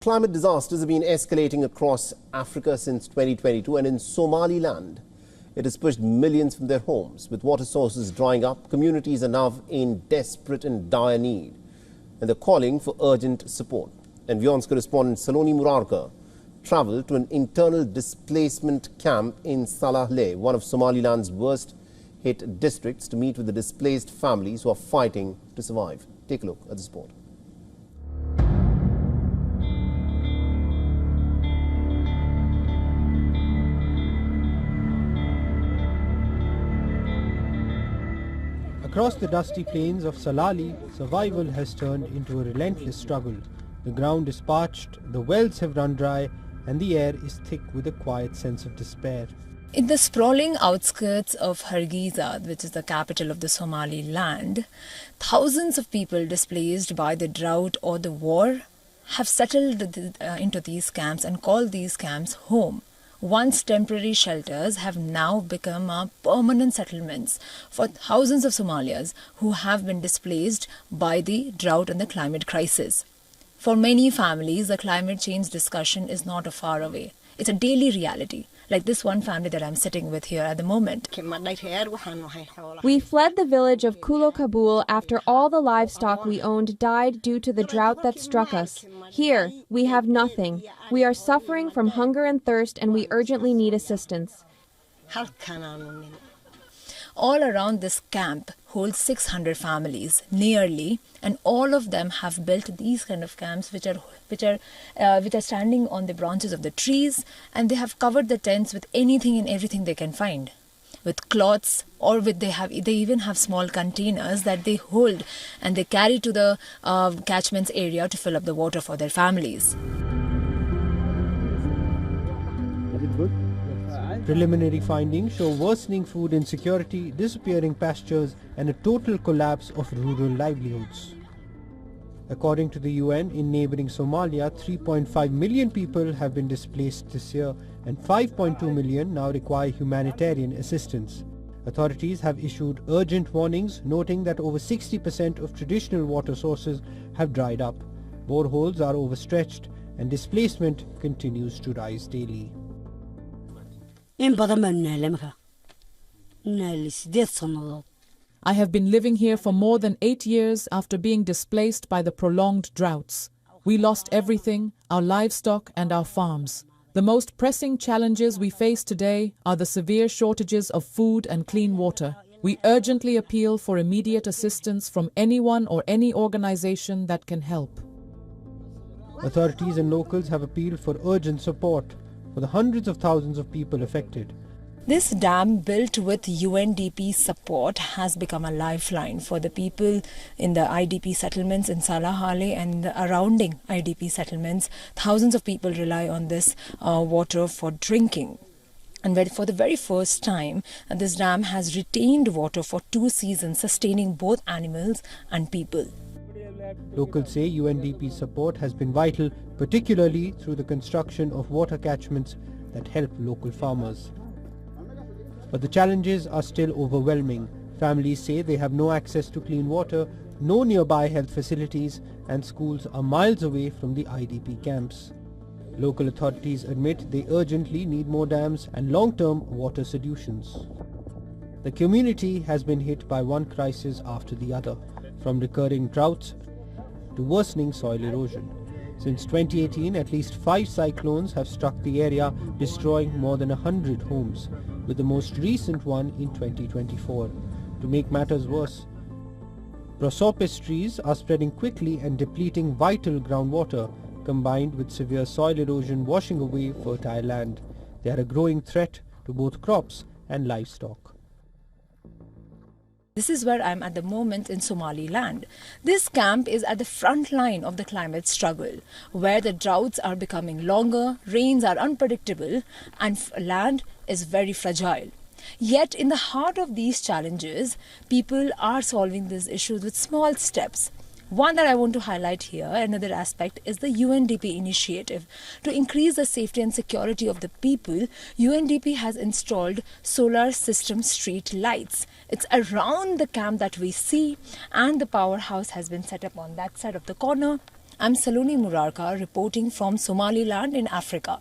Climate disasters have been escalating across Africa since 2022, and in Somaliland, it has pushed millions from their homes. With water sources drying up, communities are now in desperate and dire need, and they're calling for urgent support. And WION's correspondent Saloni Murarka travelled to an internal displacement camp in Salahle, one of Somaliland's worst-hit districts, to meet with the displaced families who are fighting to survive. Take a look at this report. Across the dusty plains of Salahle, survival has turned into a relentless struggle. The ground is parched, the wells have run dry, and the air is thick with a quiet sense of despair. In the sprawling outskirts of Hargeisa, which is the capital of the Somaliland, thousands of people displaced by the drought or the war have settled into these camps and call these camps home. Once temporary shelters have now become permanent settlements for thousands of Somalians who have been displaced by the drought and the climate crisis. For many families, the climate change discussion is not far away. It's a daily reality, like this one family that I'm sitting with here at the moment. We fled the village of Kulo Kabul after all the livestock we owned died due to the drought that struck us. Here, we have nothing. We are suffering from hunger and thirst, and we urgently need assistance. All around this camp holds 600 families, nearly, and all of them have built these kind of camps which are standing on the branches of the trees, and they have covered the tents with anything and everything they can find, with cloths, or they even have small containers that they hold and they carry to the catchments area to fill up the water for their families. Is it good? Preliminary findings show worsening food insecurity, disappearing pastures, and a total collapse of rural livelihoods. According to the UN, in neighboring Somalia, 3.5 million people have been displaced this year, and 5.2 million now require humanitarian assistance. Authorities have issued urgent warnings, noting that over 60% of traditional water sources have dried up. Boreholes are overstretched, and displacement continues to rise daily. I have been living here for more than 8 years after being displaced by the prolonged droughts. We lost everything, our livestock and our farms. The most pressing challenges we face today are the severe shortages of food and clean water. We urgently appeal for immediate assistance from anyone or any organization that can help. Authorities and locals have appealed for urgent support for the hundreds of thousands of people affected. This dam, built with UNDP support, has become a lifeline for the people in the IDP settlements in Salahle and the surrounding IDP settlements. Thousands of people rely on this water for drinking. And for the very first time, this dam has retained water for 2 seasons, sustaining both animals and people. Locals say UNDP support has been vital, particularly through the construction of water catchments that help local farmers. But the challenges are still overwhelming. Families say they have no access to clean water, no nearby health facilities, and schools are miles away from the IDP camps. Local authorities admit they urgently need more dams and long-term water solutions. The community has been hit by one crisis after the other, from recurring droughts to worsening soil erosion. Since 2018, at least 5 cyclones have struck the area, destroying more than 100 homes, with the most recent one in 2024. To make matters worse, prosopis trees are spreading quickly and depleting vital groundwater, combined with severe soil erosion washing away fertile land. They are a growing threat to both crops and livestock. This is where I'm at the moment in Somaliland. This camp is at the front line of the climate struggle, where the droughts are becoming longer, rains are unpredictable, and land is very fragile. Yet in the heart of these challenges, people are solving these issues with small steps. One that I want to highlight here, another aspect, is the UNDP initiative. To increase the safety and security of the people, UNDP has installed solar system street lights. It's around the camp that we see, and the powerhouse has been set up on that side of the corner. I'm Saloni Murarka reporting from Somaliland in Africa.